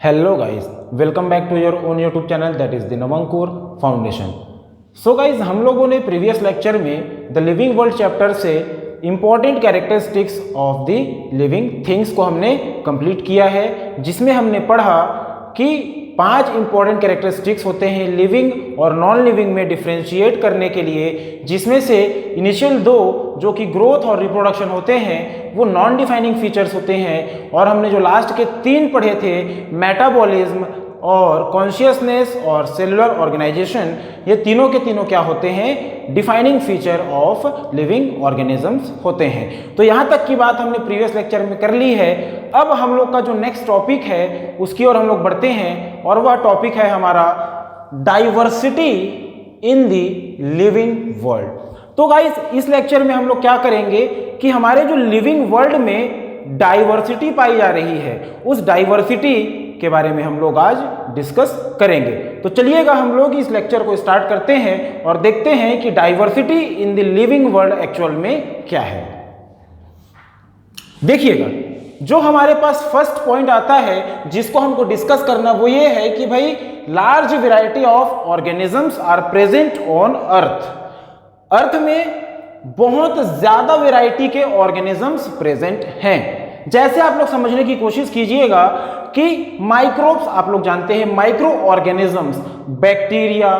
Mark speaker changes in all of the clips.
Speaker 1: Hello guys, welcome back to your own YouTube channel that is the Navankur Foundation. So guys, हम लोगों ने previous lecture में the living world chapter से important characteristics of the living things को हमने complete किया है, जिसमें हमने पढ़ा कि 5 इंपॉर्टेंट कैरेक्टरिस्टिक्स होते हैं लिविंग और नॉन लिविंग में डिफ्रेंशिएट करने के लिए, जिसमें से इनिशियल 2 जो कि ग्रोथ और रिप्रोडक्शन होते हैं वो नॉन डिफाइनिंग फीचर्स होते हैं, और हमने जो लास्ट के 3 पढ़े थे मेटाबॉलिज्म और कॉन्शियसनेस और सेलुलर ऑर्गेनाइजेशन, ये तीनों के तीनों क्या होते हैं, defining feature of living organisms होते हैं। तो यहाँ तक की बात हमने प्रीवियस लेक्चर में कर ली है। अब हम लोग का जो नेक्स्ट टॉपिक है उसकी ओर हम लोग बढ़ते हैं, और वह टॉपिक है हमारा diversity in the living world. तो गाइस, इस लेक्चर में हम लोग क्या करेंगे कि हमारे जो लिविंग वर्ल्ड में डाइवर्सिटी पाई जा रही है उस डाइवर्सिटी के बारे में हम लोग आज डिस्कस करेंगे। तो चलिएगा हम लोग इस लेक्चर को स्टार्ट करते हैं और देखते हैं कि diversity in the living world actual में क्या है। देखिएगा, जो हमारे पास फर्स्ट पॉइंट आता है जिसको हमको डिस्कस करना, वो ये है कि भाई large variety of organisms are present on earth. Earth में बहुत ज्यादा वैरायटी के ऑर्गेनिजम्स प्रेजेंट हैं। जैसे आप लोग समझने की कोशिश कीजिएगा कि माइक्रोब्स, आप लोग जानते हैं micro organisms, bacteria,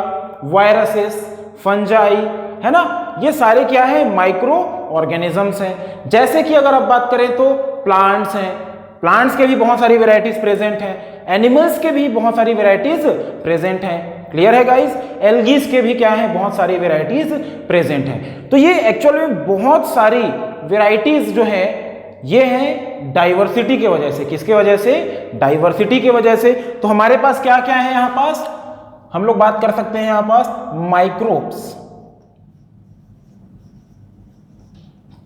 Speaker 1: viruses, fungi, है ना, ये सारे क्या है, माइक्रो ऑर्गेनिजम्स हैं। जैसे कि अगर आप बात करें तो प्लांट्स हैं, प्लांट्स के भी बहुत सारी वैरायटीज प्रेजेंट हैं, एनिमल्स के भी बहुत सारी वैरायटीज प्रेजेंट हैं। क्लियर है गाइस? एल्गीज के भी क्या है, बहुत सारी वैरायटीज प्रेजेंट हैं। तो ये एक्चुअल में बहुत सारी वैरायटीज जो है ये है डाइवर्सिटी के वजह से। किसके वजह से? डाइवर्सिटी के वजह से। तो हमारे पास क्या क्या है, यहां पास हम लोग बात कर सकते हैं यहां पास माइक्रोब्स,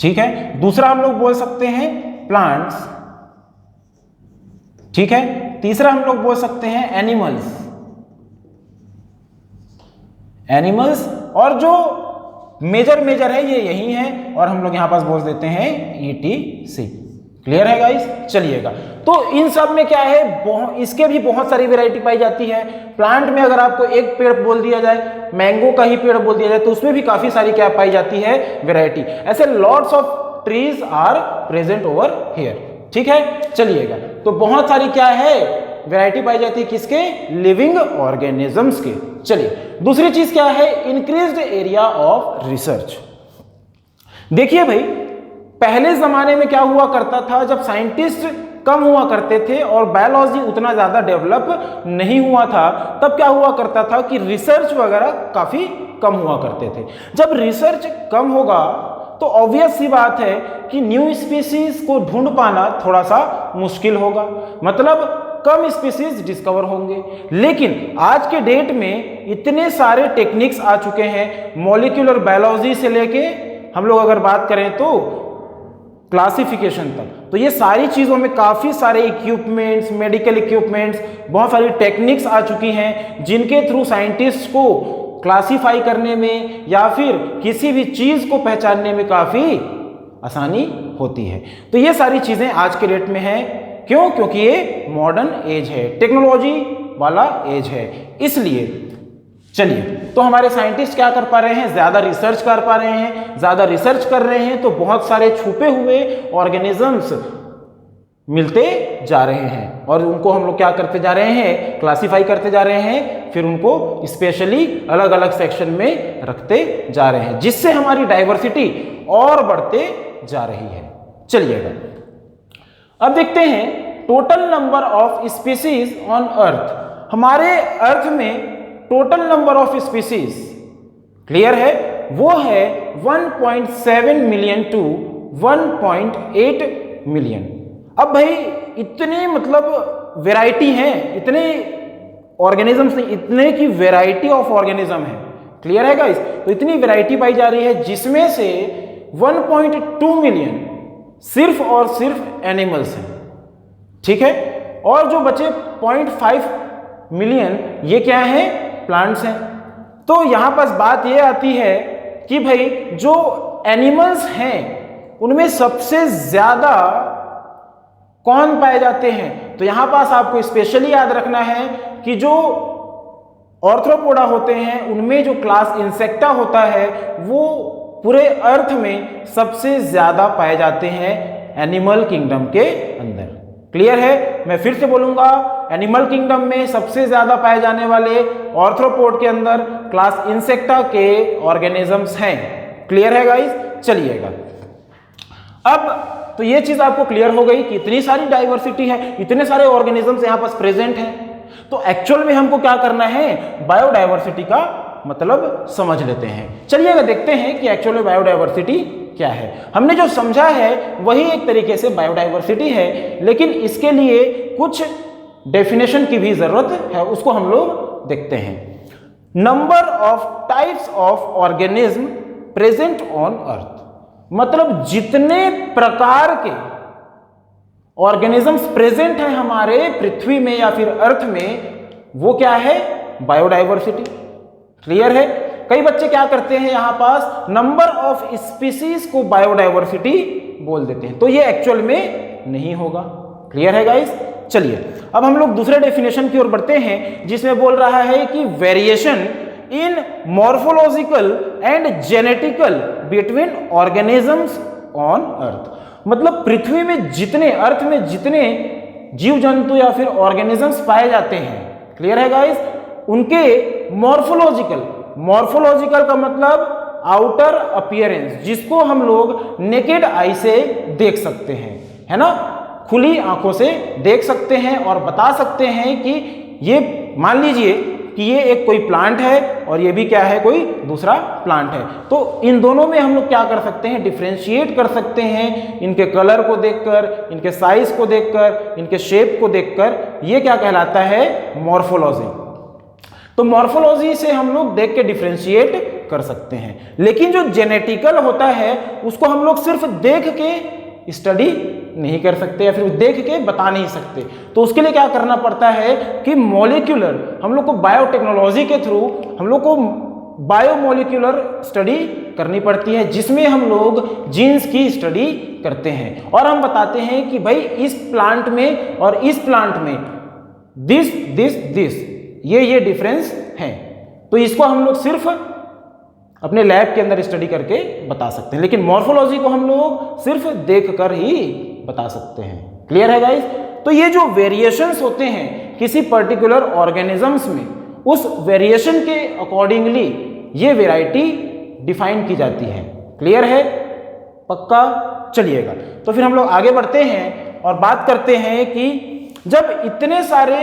Speaker 1: ठीक है। दूसरा हम लोग बोल सकते हैं प्लांट्स, ठीक है। तीसरा हम लोग बोल सकते हैं एनिमल्स, और जो मेजर है ये यही है, और हम लोग यहां पास बोल देते हैं ETC। क्लियर है गाइस? चलिएगा, तो इन सब में क्या है, इसके भी बहुत सारी वैरायटी पाई जाती है। प्लांट में अगर आपको एक पेड़ बोल दिया जाए, मैंगो का ही पेड़ बोल दिया जाए, तो उसमें भी काफी सारी क्या पाई जाती है, वैरायटी। ऐसे lots of trees are present over here, ठीक है। चलिएगा, तो बहुत सारी क्या है वैरायटी पाई जाती है, किसके? लिविंग ऑर्गेनिजम्स के। चलिए, दूसरी चीज क्या है, इंक्रीज्ड एरिया ऑफ रिसर्च। देखिए भाई, पहले जमाने में क्या हुआ करता था, जब साइंटिस्ट कम हुआ करते थे और बायोलॉजी उतना ज्यादा डेवलप नहीं हुआ था, तब क्या हुआ करता था कि रिसर्च वगैरह काफी कम हुआ करते थे। जब रिसर्च कम होगा तो ऑब्वियस सी बात है कि न्यू स्पीसीज को ढूंढ पाना थोड़ा सा मुश्किल होगा, मतलब कम स्पीसीज डिस्कवर होंगे। लेकिन आज के डेट में इतने सारे टेक्निक्स आ चुके हैं, मॉलिक्यूलर बायोलॉजी से लेके हम लोग अगर बात करें तो क्लासिफिकेशन तक, तो ये सारी चीजों में काफी सारे इक्विपमेंट्स, मेडिकल इक्विपमेंट्स, बहुत सारी टेक्निक्स आ चुकी हैं, जिनके थ्रू साइंटिस्ट को क्लासिफाई करने में या फिर किसी भी चीज को पहचानने में काफी आसानी होती है। तो ये सारी चीजें आज के डेट में है। क्यों? क्योंकि ये मॉडर्न एज है, टेक्नोलॉजी वाला एज है, इसलिए। चलिए, तो हमारे साइंटिस्ट क्या कर पा रहे हैं, ज्यादा रिसर्च कर पा रहे हैं। ज्यादा रिसर्च कर रहे हैं तो बहुत सारे छुपे हुए ऑर्गेनिजम्स मिलते जा रहे हैं, और उनको हम लोग क्या करते जा रहे हैं, क्लासिफाई करते जा रहे हैं, फिर उनको स्पेशली अलग अलग सेक्शन में रखते जा रहे हैं, जिससे हमारी डाइवर्सिटी और बढ़ते जा रही है। चलिएगा, अब देखते हैं total number of species on earth. हमारे अर्थ में total number of species, clear है, वो है 1.7 मिलियन टू 1.8 मिलियन। अब भाई इतने मतलब वैरायटी हैं, इतने ऑर्गेनिजम्स नहीं, इतने की वैरायटी ऑफ ऑर्गेनिज्म है। क्लियर है गाइस? तो इतनी वैरायटी पाई जा रही है, जिसमें से 1.2 मिलियन सिर्फ और सिर्फ एनिमल्स हैं, ठीक है, और जो बचे 0.5 मिलियन ये क्या है, प्लांट्स हैं। तो यहां पास बात ये आती है कि भाई जो एनिमल्स हैं उनमें सबसे ज्यादा कौन पाए जाते हैं? तो यहां पास आपको स्पेशली याद रखना है कि जो ऑर्थ्रोपोडा होते हैं उनमें जो क्लास इंसेक्टा होता है वो पूरे अर्थ में सबसे ज्यादा पाए जाते हैं एनिमल किंगडम के अंदर। क्लियर है? मैं फिर से बोलूंगा, एनिमल किंगडम में सबसे ज्यादा पाए जाने वाले ऑर्थ्रोपोड के अंदर क्लास इंसेक्टा के ऑर्गेनिजम्स हैं। क्लियर है गाइस? चलिएगा, अब तो ये चीज आपको क्लियर हो गई कि इतनी सारी डाइवर्सिटी है, इतने सारे ऑर्गेनिजम्स यहां पास प्रेजेंट हैं। तो एक्चुअल में हमको क्या करना है? बायोडाइवर्सिटी का मतलब समझ लेते हैं। चलिएगा देखते हैं कि एक्चुअल में बायोडाइवर्सिटी क्या है। हमने जो समझा है वही एक तरीके से बायोडाइवर्सिटी है, लेकिन इसके लिए कुछ डेफिनेशन की भी जरूरत है, उसको हम लोग देखते हैं। Number of types of organism present on अर्थ, मतलब जितने प्रकार के ऑर्गेनिजम्स प्रेजेंट हैं हमारे पृथ्वी में या फिर अर्थ में, वो क्या है? बायोडाइवर्सिटी। क्लियर है? कई बच्चे क्या करते हैं यहां पास नंबर ऑफ स्पीसीज को बायोडाइवर्सिटी बोल देते हैं, तो ये एक्चुअल में नहीं होगा। क्लियर है गाइस? चलिए अब हम लोग दूसरे डेफिनेशन की ओर बढ़ते हैं, जिसमें बोल रहा है कि variation in morphological and genetical between organisms on earth, मतलब पृथ्वी में जितने, अर्थ में जितने जीव जंतु या फिर ऑर्गेनिजम्स पाए जाते हैं, क्लियर है गाइस, उनके मॉर्फोलॉजिकल का मतलब आउटर अपीयरेंस, जिसको हम लोग नेकेड आई से देख सकते हैं, है ना, खुली आंखों से देख सकते हैं और बता सकते हैं कि ये, मान लीजिए कि ये एक कोई प्लांट है और ये भी क्या है, कोई दूसरा प्लांट है। तो इन दोनों में हम लोग क्या कर सकते हैं? डिफरेंशिएट कर सकते हैं, इनके कलर को देखकर, इनके साइज को देखकर, इनके शेप को देखकर। ये क्या कहलाता है? मॉर्फोलॉजी। तो मॉर्फोलॉजी से हम लोग देख के डिफरेंशिएट कर सकते हैं, लेकिन जो जेनेटिकल होता है उसको हम लोग सिर्फ देख के स्टडी नहीं कर सकते या फिर देख के बता नहीं सकते। तो उसके लिए क्या करना पड़ता है कि मॉलिक्यूलर, हम लोग को बायोटेक्नोलॉजी के थ्रू हम लोग को बायोमोलिक्यूलर स्टडी करनी पड़ती है, जिसमें हम लोग जीन्स की स्टडी करते हैं और हम बताते हैं कि भाई इस प्लांट में और इस प्लांट में दिस ये डिफरेंस है। तो इसको हम लोग सिर्फ अपने लैब के अंदर स्टडी करके बता सकते हैं, लेकिन मॉर्फोलॉजी को हम लोग सिर्फ देखकर ही बता सकते हैं। क्लियर है गाइस? तो ये जो वेरिएशंस होते हैं किसी पर्टिकुलर ऑर्गेनिजम्स में, उस वेरिएशन के अकॉर्डिंगली ये वैरायटी डिफाइन की जाती है। क्लियर है? पक्का? चलिएगा, तो फिर हम लोग आगे बढ़ते हैं और बात करते हैं कि जब इतने सारे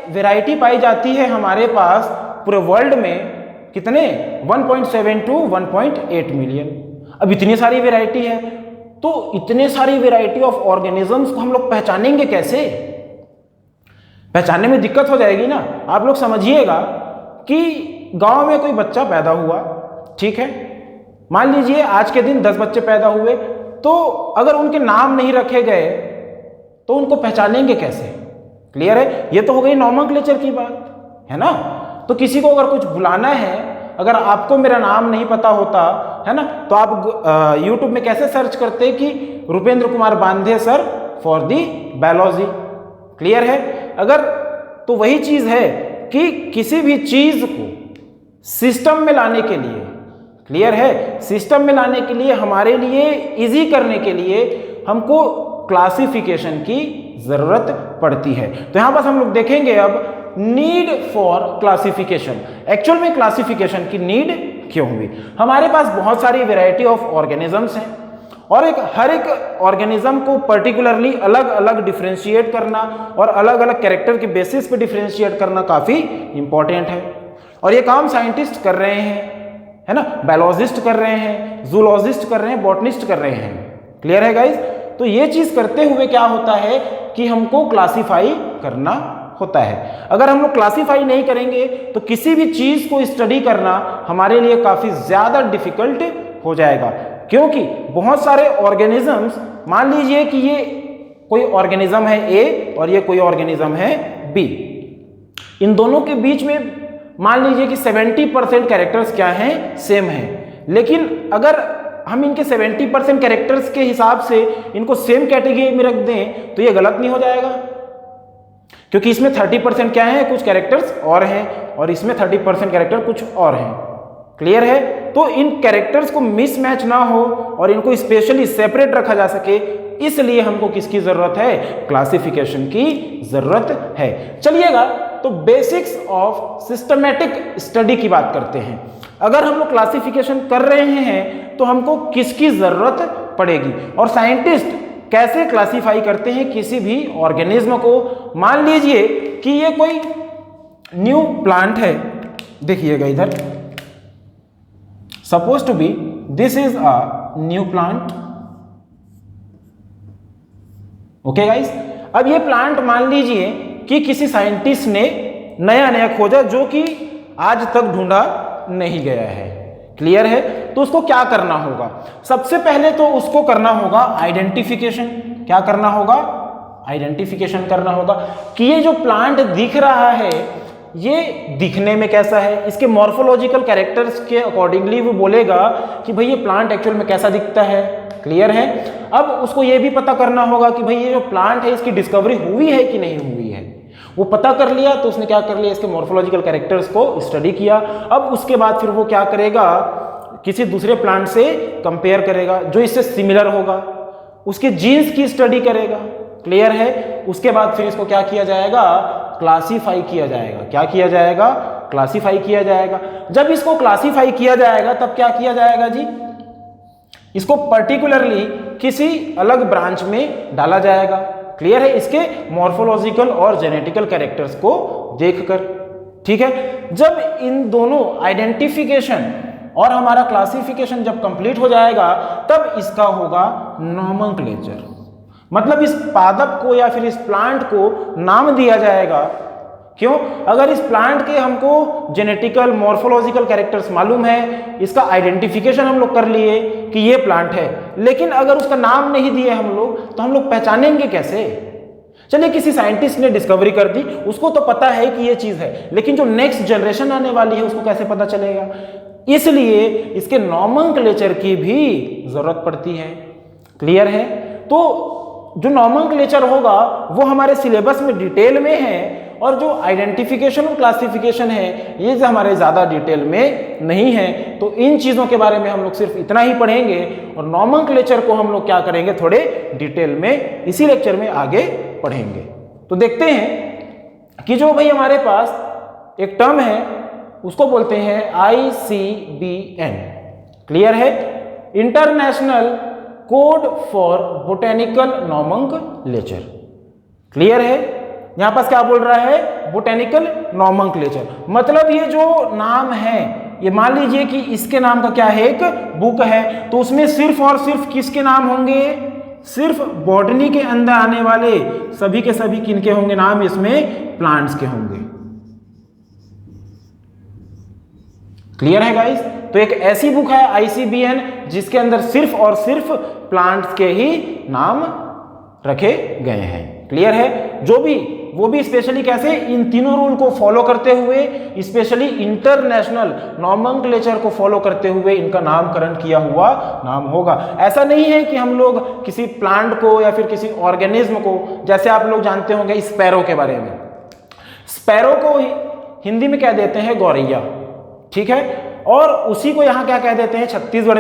Speaker 1: वैरायटी पाई जाती है हमारे पास पूरे वर्ल्ड में, कितने? 1.7 to 1.8 मिलियन। अब इतनी सारी वैरायटी है, तो इतने सारी वैरायटी ऑफ ऑर्गेनिजम्स को हम लोग पहचानेंगे कैसे? पहचानने में दिक्कत हो जाएगी ना। आप लोग समझिएगा कि गांव में कोई बच्चा पैदा हुआ, ठीक है, मान लीजिए आज के दिन 10 बच्चे पैदा हुए, तो अगर उनके नाम नहीं रखे गए तो उनको पहचानेंगे कैसे? क्लियर है? ये तो हो गई नॉमेनक्लेचर की बात, है ना। तो किसी को अगर कुछ बुलाना है, अगर आपको मेरा नाम नहीं पता होता, है ना, तो आप YouTube में कैसे सर्च करते कि रुपेंद्र कुमार बांधे sir for the biology? Clear है? अगर तो वही चीज है कि किसी भी चीज को सिस्टम में लाने के लिए, क्लियर है, सिस्टम में लाने के लिए, हमारे लिए इजी करने के लिए हमको क्लासिफिकेशन की जरूरत पड़ती है। तो यहां पर हम लोग देखेंगे अब नीड फॉर क्लासिफिकेशन। एक्चुअल में क्लासिफिकेशन की नीड क्यों हुई? हमारे पास बहुत सारी वैरायटी ऑफ ऑर्गेनिजम्स हैं और हर एक ऑर्गेनिज्म को पर्टिकुलरली अलग अलग डिफरेंशिएट करना और अलग अलग कैरेक्टर के बेसिस पे डिफरेंशिएट करना काफी इंपॉर्टेंट है। और ये काम साइंटिस्ट कर रहे हैं, है ना, बायोलॉजिस्ट कर रहे हैं, जूलॉजिस्ट कर रहे हैं, बॉटनिस्ट कर रहे हैं। क्लियर है गाइज? तो ये चीज करते हुए क्या होता है कि हमको क्लासिफाई करना होता है। अगर हम लोग क्लासिफाई नहीं करेंगे तो किसी भी चीज को स्टडी करना हमारे लिए काफी ज्यादा डिफिकल्ट हो जाएगा, क्योंकि बहुत सारे ऑर्गेनिजम्स, मान लीजिए कि ये कोई ऑर्गेनिज्म है ए और ये कोई ऑर्गेनिज्म है बी, इन दोनों के बीच में मान लीजिए कि 70% कैरेक्टर्स क्या हैं? सेम हैं। लेकिन अगर हम इनके 70% कैरेक्टर्स के हिसाब से इनको सेम कैटेगरी में रख दें तो ये गलत नहीं हो जाएगा, क्योंकि इसमें 30% क्या है, कुछ कैरेक्टर्स और हैं और इसमें 30% कैरेक्टर कुछ और हैं। क्लियर है? तो इन कैरेक्टर्स को मिसमैच ना हो और इनको स्पेशली सेपरेट रखा जा सके, इसलिए हमको किसकी जरूरत है, क्लासिफिकेशन की जरूरत है। चलिएगा, तो बेसिक्स ऑफ सिस्टमैटिक स्टडी की बात करते हैं। अगर हम लोग क्लासिफिकेशन कर रहे हैं तो हमको किसकी जरूरत पड़ेगी और साइंटिस्ट कैसे क्लासिफाई करते हैं किसी भी ऑर्गेनिज्म को। मान लीजिए कि ये कोई न्यू प्लांट है, देखिएगा इधर, suppose to be this is a new plant. Okay guys, अब ये प्लांट मान लीजिए कि किसी साइंटिस्ट ने नया नया खोजा जो कि आज तक ढूंढा नहीं गया है। क्लियर है? तो उसको क्या करना होगा, सबसे पहले तो उसको करना होगा आइडेंटिफिकेशन। क्या करना होगा, आइडेंटिफिकेशन करना होगा कि ये जो प्लांट दिख रहा है ये दिखने में कैसा है, इसके मॉर्फोलॉजिकल कैरेक्टर्स के अकॉर्डिंगली वो बोलेगा कि भाई ये प्लांट एक्चुअल में कैसा दिखता है। क्लियर है? अब उसको ये भी पता करना होगा कि भाई ये जो प्लांट है इसकी डिस्कवरी हुई है कि नहीं हुई है। वो पता कर लिया तो उसने क्या कर लिया, इसके मॉर्फोलॉजिकल कैरेक्टर्स को स्टडी किया। अब उसके बाद फिर वो क्या करेगा, किसी दूसरे प्लांट से कंपेयर करेगा जो इससे सिमिलर होगा, उसके जीन्स की स्टडी करेगा। क्लियर है? उसके बाद फिर इसको क्या किया जाएगा, क्लासीफाई किया जाएगा। क्या किया जाएगा, क्लासीफाई किया जाएगा। जब इसको क्लासीफाई किया जाएगा तब क्या किया जाएगा जी, इसको पर्टिकुलरली किसी अलग ब्रांच में डाला जाएगा। क्लियर है? इसके मॉर्फोलॉजिकल और जेनेटिकल कैरेक्टर्स को देखकर। ठीक है? जब इन दोनों आइडेंटिफिकेशन और हमारा क्लासिफिकेशन जब कंप्लीट हो जाएगा तब इसका होगा नॉमेनक्लेचर। मतलब इस पादप को या फिर इस प्लांट को नाम दिया जाएगा। क्यों? अगर इस प्लांट के हमको जेनेटिकल मॉर्फोलॉजिकल कैरेक्टर्स मालूम है, इसका आइडेंटिफिकेशन हम लोग कर लिए कि ये प्लांट है, लेकिन अगर उसका नाम नहीं दिए हम लोग तो हम लोग पहचानेंगे कैसे? चलिए, किसी साइंटिस्ट ने डिस्कवरी कर दी, उसको तो पता है कि ये चीज है, लेकिन जो नेक्स्ट जनरेशन आने वाली है उसको कैसे पता चलेगा? इसलिए इसके नॉमेनक्लेचर की भी जरूरत पड़ती है। क्लियर है? तो जो नॉमेनक्लेचर होगा वो हमारे सिलेबस में डिटेल में है और जो आइडेंटिफिकेशन और क्लासिफिकेशन है ये हमारे ज़्यादा डिटेल में नहीं है। तो इन चीज़ों के बारे में हम लोग सिर्फ इतना ही पढ़ेंगे और नॉमेनक्लेचर को हम लोग क्या करेंगे, थोड़े डिटेल में इसी लेक्चर में आगे पढ़ेंगे। तो देखते हैं कि जो भाई हमारे पास एक टर्म है उसको बोलते हैं ICBN। क्लियर है? International code for botanical nomenclature. Clear है? यहां पास क्या बोल रहा है, बोटेनिकल नॉमेनक्लेचर। मतलब ये जो नाम है, ये मान लीजिए कि इसके नाम का क्या है, एक बुक है, तो उसमें सिर्फ और सिर्फ किसके नाम होंगे, सिर्फ बॉटनी के अंदर आने वाले सभी के सभी किनके होंगे नाम, इसमें प्लांट्स के होंगे। क्लियर है गाइस? तो एक ऐसी बुक है ICBN जिसके अंदर सिर्फ और सिर्फ प्लांट्स के ही नाम रखे गए हैं। क्लियर है? जो भी वो भी स्पेशली कैसे, इन तीनों रूल को फॉलो करते हुए, स्पेशली इंटरनेशनल नॉमेनक्लेचर को फॉलो करते हुए इनका नामकरण किया हुआ नाम होगा। ऐसा नहीं है कि हम लोग किसी प्लांट को या फिर किसी ऑर्गेनिज्म को, जैसे आप लोग जानते होंगे स्पैरो के बारे में, स्पैरो को हिंदी में क्या देते हैं, गौरैया। ठीक है? और उसी को यहाँ क्या कह देते हैं, छत्तीसगढ़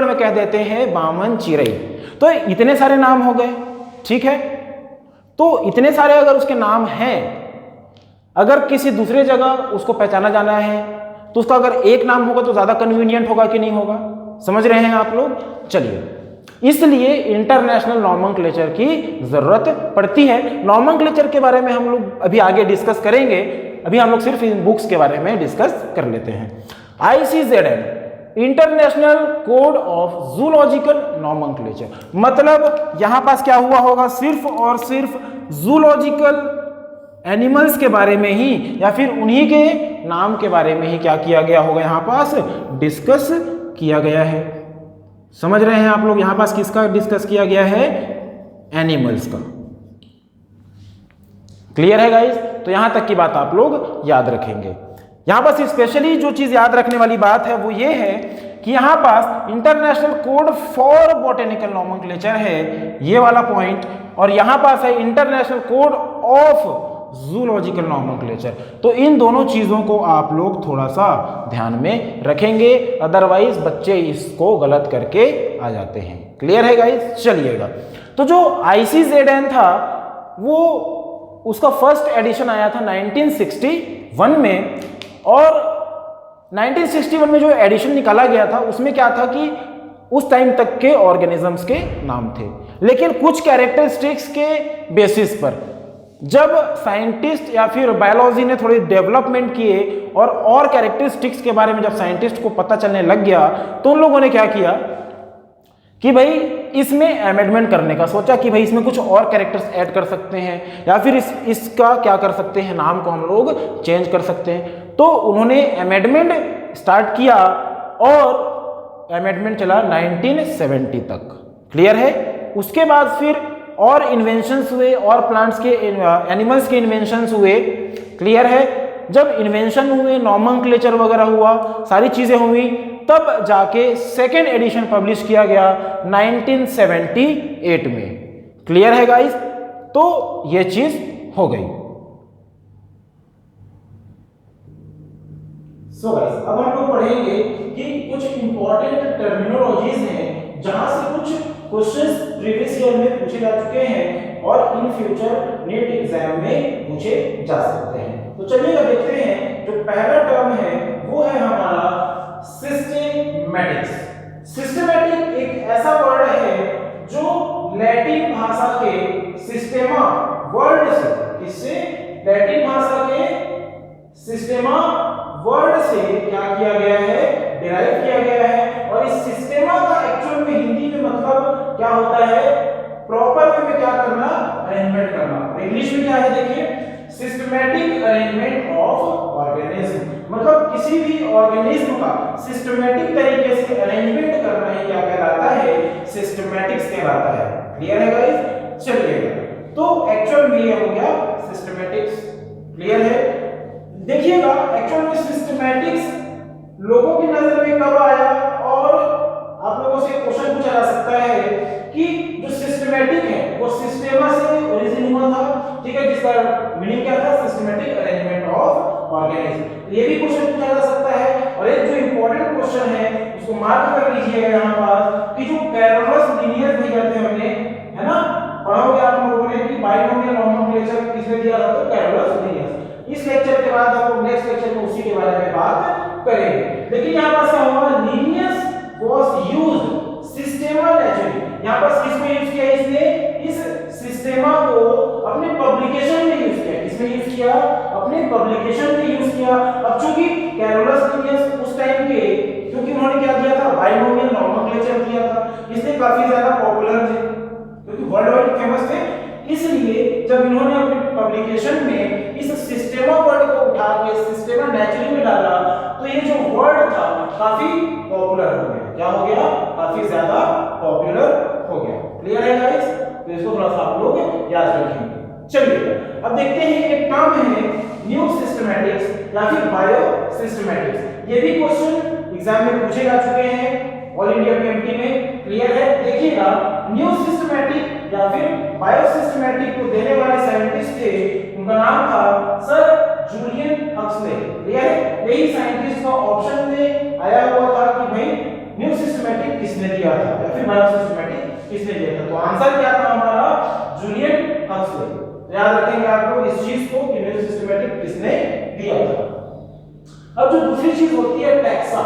Speaker 1: में कह देते हैं बामन चिरई। तो इतने सारे नाम हो गए। ठीक है? तो इतने सारे अगर उसके नाम हैं, अगर किसी दूसरे जगह उसको पहचाना जाना है तो उसका अगर एक नाम होगा तो ज्यादा कन्वीनियंट होगा कि नहीं होगा? समझ रहे हैं आप लोग? चलिए, इसलिए इंटरनेशनल नॉमेनक्लेचर की जरूरत पड़ती है। नॉमेनक्लेचर के बारे में हम लोग अभी आगे डिस्कस करेंगे, अभी हम लोग सिर्फ इन बुक्स के बारे में डिस्कस कर लेते हैं। ICZN international code of zoological nomenclature, मतलब यहां पास क्या हुआ होगा, सिर्फ और सिर्फ जूलॉजिकल एनिमल्स के बारे में ही या फिर उन्हीं के नाम के बारे में ही क्या किया गया होगा, यहां पास डिस्कस किया गया है। समझ रहे हैं आप लोग? यहां पास किसका डिस्कस किया गया है, एनिमल्स का। क्लियर है गाइस? तो यहां तक की बात आप लोग याद रखेंगे। यहां पर स्पेशली जो चीज याद रखने वाली बात है वो ये है कि यहाँ पास international code for botanical nomenclature है, ये वाला पॉइंट, और यहाँ पास है international code of zoological nomenclature. तो इन दोनों चीजों को आप लोग थोड़ा सा ध्यान में रखेंगे, अदरवाइज बच्चे इसको गलत करके आ जाते हैं। क्लियर है गाइस? चलिएगा, तो जो ICZN था वो उसका फर्स्ट एडिशन आया था 1961 में, और 1961 में जो एडिशन निकाला गया था उसमें क्या था कि उस टाइम तक के ऑर्गेनिजम्स के नाम थे, लेकिन कुछ कैरेक्टरिस्टिक्स के बेसिस पर जब साइंटिस्ट या फिर बायोलॉजी ने थोड़ी डेवलपमेंट किए और कैरेक्टरिस्टिक्स के बारे में जब साइंटिस्ट को पता चलने लग गया, तो उन लोगों ने क्या किया कि भाई इसमें अमेंडमेंट करने का सोचा कि भाई इसमें कुछ और कैरेक्टर्स ऐड कर सकते हैं, या फिर इसका क्या कर सकते हैं, नाम को हम लोग चेंज कर सकते हैं। तो उन्होंने अमेंडमेंट स्टार्ट किया और अमेंडमेंट चला 1970 तक। क्लियर है? उसके बाद फिर और इन्वेंशंस हुए, और प्लांट्स के एनिमल्स के इन्वेंशंस हुए। क्लियर है? जब इन्वेंशन हुए, नॉमेनक्लेचर वगैरह हुआ, सारी चीजें हुई, तब जाके सेकेंड एडिशन पब्लिश किया गया 1978 में। क्लियर है गाइस? तो ये चीज हो गई। सो गाइस, अब हम लोग पढ़ेंगे कि कुछ इंपॉर्टेंट टर्मिनोलॉजीज हैं जहां से कुछ क्वेश्चंस प्रीवियस ईयर में पूछे जा चुके हैं और इन फ्यूचर नीट एग्जाम में पूछे जा सकते हैं। तो चलिए देखते हैं, जो पहला टर्म है वो है हमारा सिस्टेमैटिक्स। सिस्टेमैटिक एक ऐसा वर्ड है जो लैटिन भाषा के सिस्टेमा वर्ड से, इससे लैटिन भाषा के सिस्टेमा वर्ड से क्या किया गया है, डिराइव किया गया है। और इस सिस्टेमा का एक्चुअल में हिंदी में मतलब क्या होता है, प्रॉपर वे में क्या करना, अरेंजमेंट करना। इंग्लिश में क्या है देखिए, सिस्टमैटिक अरेंजमेंट ऑफ ऑर्गेनिज्म, मतलब किसी भी ऑर्गेनिज्म का सिस्टमैटिक तरीके से अरेंजमेंट करना ही क्या कहलाता है, सिस्टमैटिक्स कहलाता है। क्लियर है गाइस? चलिएगा, तो एक्चुअल में ये हो गया सिस्टमैटिक्स। क्लियर है? देखिएगा, एक्चुअल में सिस्टमैटिक्स लोगों की नजर में कब आया, और आप लोगों से क्वेश्चन पूछा जा सकता है कि जो सिस्टमैटिक है वो सिस्टेमा से ओरिजिन हुआ था। ठीक है, जिसका मीनिंग क्या था, सिस्टमैटिक अरेंजमेंट ऑफ ऑर्गेनिज्म। ये भी क्वेश्चन पूछा जा सकता है। और एक जो इंपॉर्टेंट क्वेश्चन है उसको मार्क कर लीजिएगा यहाँ पास, कि जो कैरोलस लीनियस दिया थे हमने, है ना, पढ़ा होगा आप लोगों ने कि बाइनोमियल नॉमेनक्लेचर किसने दिया था, तो कैरोलस लीनियस। इस लेक्चर के बाद हम लोग नेक्स्ट लेक्चर में उसी के बारे में बात करेंगे। लेकिन यहाँ पास क्या होगा, लीनियस वाज यूज्ड सिस्टेमा नेचुरली। यहाँ पर किसमें यूज किया इसने, इस सिस्टेमा को अपने पब्लिकेशन में यूज किया। किसमें यूज किया, अपने पब्लिकेशन में यूज किया। अब चूंकि कैरोलस लीनियस उस टाइम के, क्योंकि उन्होंने क्या दिया था, बाइनोमियल नॉमेनक्लेचर दिया था, इसलिए काफी ज्यादा पॉपुलर थे, क्योंकि वर्ल्ड वाइड फेमस थे। इसलिए जब इन्होंने अपने पब्लिकेशन में इस सिस्टेमा वर्ड को उठा के सिस्टेमा नेचुरली में डाला, तो ये जो वर्ड था काफी पॉपुलर हो गया। क्या हो गया, काफी ज्यादा पॉपुलर हो गया। क्लियर है गाइस? तो इसको थोड़ा सा आप लोग याद रखेंगे। चलिए अब देखते हैं, एक टर्म है न्यू सिस्टमैटिक्स या फिर बायो सिस्टमैटिक्स। ये भी क्वेश्चन एग्जाम में पूछे जा चुके हैं ऑल इंडिया पीएमटी में। क्लियर है? देखिएगा, न्यू सिस्टमैटिक या फिर बायो सिस्टमैटिक को देने वाले साइंटिस्ट थे, उनका नाम था सर जूलियन हक्सले। क्लियर है? यही साइंटिस्ट का ऑप्शन में आया हुआ था कि भाई न्यू सिस्टमैटिक किसने दिया था या फिर बायो सिस्टमैटिक किसने दिया था। तो आंसर क्या था हमारा, जूलियन हक्सले। याद रखेंगे आप लोग इस चीज को कि न्यू सिस्टमैटिक किसने दिया था। अब जो दूसरी चीज होती है टैक्सा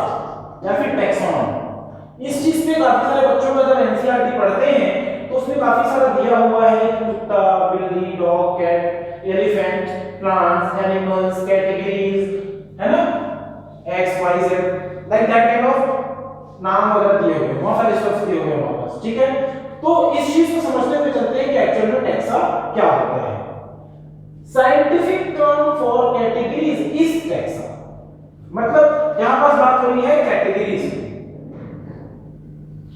Speaker 1: या फिर टैक्सोनॉमी, इस चीज पे काफी सारे बच्चों का जब एनसीईआरटी पढ़ते हैं तो उसमें काफी सारा दिया हुआ है, कुत्ता, बिल्ली, dog, cat, elephant, plants, animals, categories, है ना, X Y Z, like that kind of नाम वगैरह दिए हुए हैं, बहुत सारे स्टफ्स दिए हुए हैं वहां पर। ठीक है, तो इस चीज को समझते हुए चलते हैं कि एक्चुअल में टैक्सा क्या होता है। Scientific term for categories is taxa, मतलब यहां पास बात हो रही है कैटेगरीज की।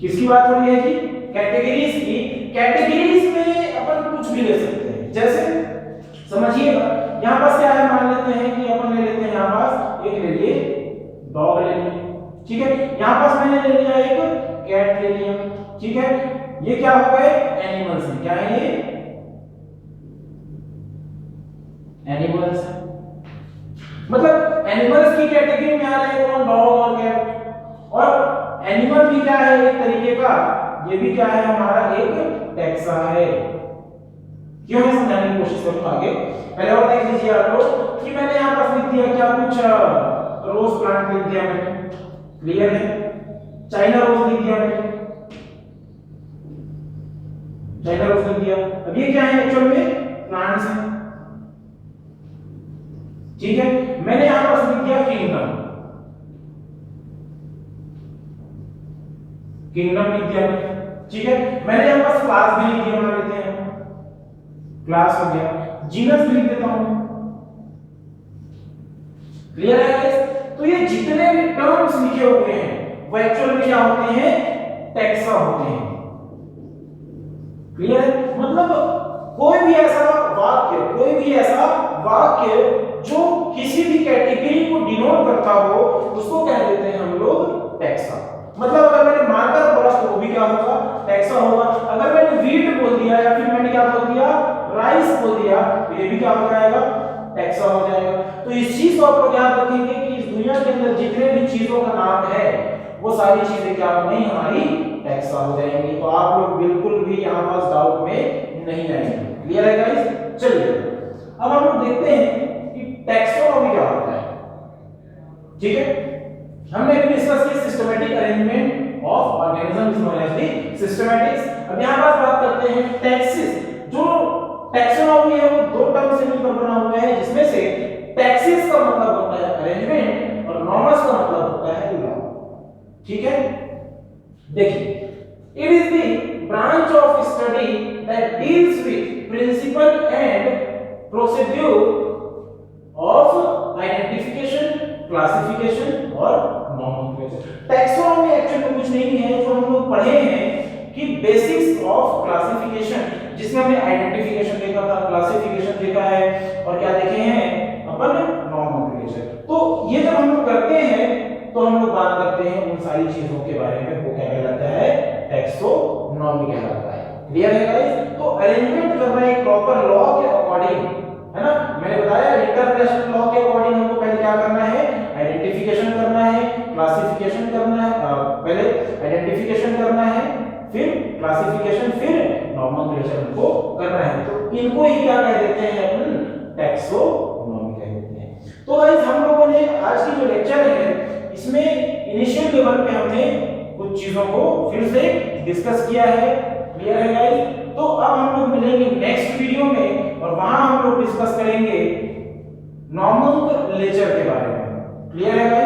Speaker 1: किसकी बात हो रही है जी, कैटेगरीज की। कैटेगरीज में अपन कुछ भी ले सकते हैं, जैसे समझिएगा यहाँ पास क्या है, मान लेते हैं कि अपन ले लेते हैं यहाँ पास एक ले लिए डॉग ले लिए, ठीक है, यहां पास मैंने ले लिया एक कैट ले लिया, ठीक है, ये क्या हो गए एनिमल्स हैं, क्या है ये एनिमल्स है, मतलब एनिमल्स की कैटेगरी में आ रहे हैं कौन डॉग और कैट, और एनिमल भी क्या है एक तरीके का, ये भी क्या है हमारा एक टैक्सा है। क्यों मैं समझाने की कोशिश करूंगा आगे, पहले और देख लीजिए आप लोग कि मैंने यहां पर लिख दिया क्या कुछ रोज प्लांट लिख दिया मैंने, क्लियर है, चाइना रोज लिख दिया मैंने, चाइना रोज लिख दिया। अब ये क्या है एक्चुअल में प्लांट्स हैं, ठीक है, मैंने यहां पर लिख दिया किंगडम, किंगडम लिख दिया मैंने, ठीक है, मैंने यहां पर क्लास भी लिख दिया, बना लेते हैं क्लास हो गया, जीनस भी लिख देता हूं, क्लियर है गाइस। तो ये जितने भी टर्म्स लिखे हुए हैं वो एक्चुअल में क्या होते हैं टैक्सा होते हैं, क्लियर है, मतलब कोई भी ऐसा वाक्य जो किसी भी कैटेगरी को डिनोट करता हो उसको कह देते हैं हम लोग टैक्सा। मतलब अगर मैंने मार्कर बोला तो वो भी क्या होगा टैक्सा होगा, अगर मैंने वीट बोल दिया या फिर मैंने क्या बोल दिया राइस बोल दिया तो ये भी क्या हो जाएगा टैक्सा हो जाएगा। तो इस चीज को आप लोग याद रखेंगे कि इस दुनिया के अंदर जितने भी चीजों का नाम है वो सारी चीजें क्या हो गई हमारी टैक्सा हो जाएंगी। तो आप लोग बिल्कुल भी यहाँ पास डाउट में नहीं आएंगे, क्लियर है गाइस। चलिए अब हम लोग देखते हैं कि टैक्सोनॉमी क्या होता है, ठीक है। हमने अभी डिस्कस किया systematic arrangement of organism is known as the systematics. अब यहां पास बात करते हैं टैक्सिस। जो टैक्सोनॉमी है वो दो टर्म से मिलकर बना हुआ है, जिसमें से टैक्सिस का मतलब होता है अरेंजमेंट और नॉर्मस का मतलब होता है लॉ, ठीक है। देखिए it is the branch of study that deals with principle and procedure of identification, classification और नॉमेनक्लेचर। टैक्सोनॉमी एक्चुअली में कुछ नहीं है, जो हम लोग पढ़े हैं कि बेसिक्स ऑफ क्लासिफिकेशन, जिसमें हमने आइडेंटिफिकेशन देखा था, क्लासिफिकेशन देखा है और क्या देखे हैं अपन नॉमेनक्लेचर। तो ये जब हम लोग करते हैं तो हम लोग बात करते हैं उन सारी चीजों के बारे में, वो क्या कहलाता है टैक्सोनॉमी कहलाता है, क्लियर है गाइस। तो अरेंजमेंट करना है प्रॉपर लॉ के अकॉर्डिंग, है ना। मैंने बताया इंटरनेशनल लॉ के अकॉर्डिंग हमको पहले क्या करना है आइडेंटिफिकेशन करना है, क्लासिफिकेशन करना है, पहले आइडेंटिफिकेशन करना है फिर क्लासिफिकेशन फिर नॉमेनक्लेचर को करना है। तो इनको ही क्या कह देते हैं अपन टैक्सोनॉमी कह देते हैं। तो गाइस हम लोगों ने आज की जो लेक्चर है इसमें इनिशियल लेवल पे हमने कुछ चीजों को फिर से डिस्कस किया है, क्लियर है गाइस। तो अब हम लोग मिलेंगे नेक्स्ट वीडियो में और वहां हम लोग डिस्कस करेंगे नॉमेनक्लेचर के बारे में, क्लियर है गाइस।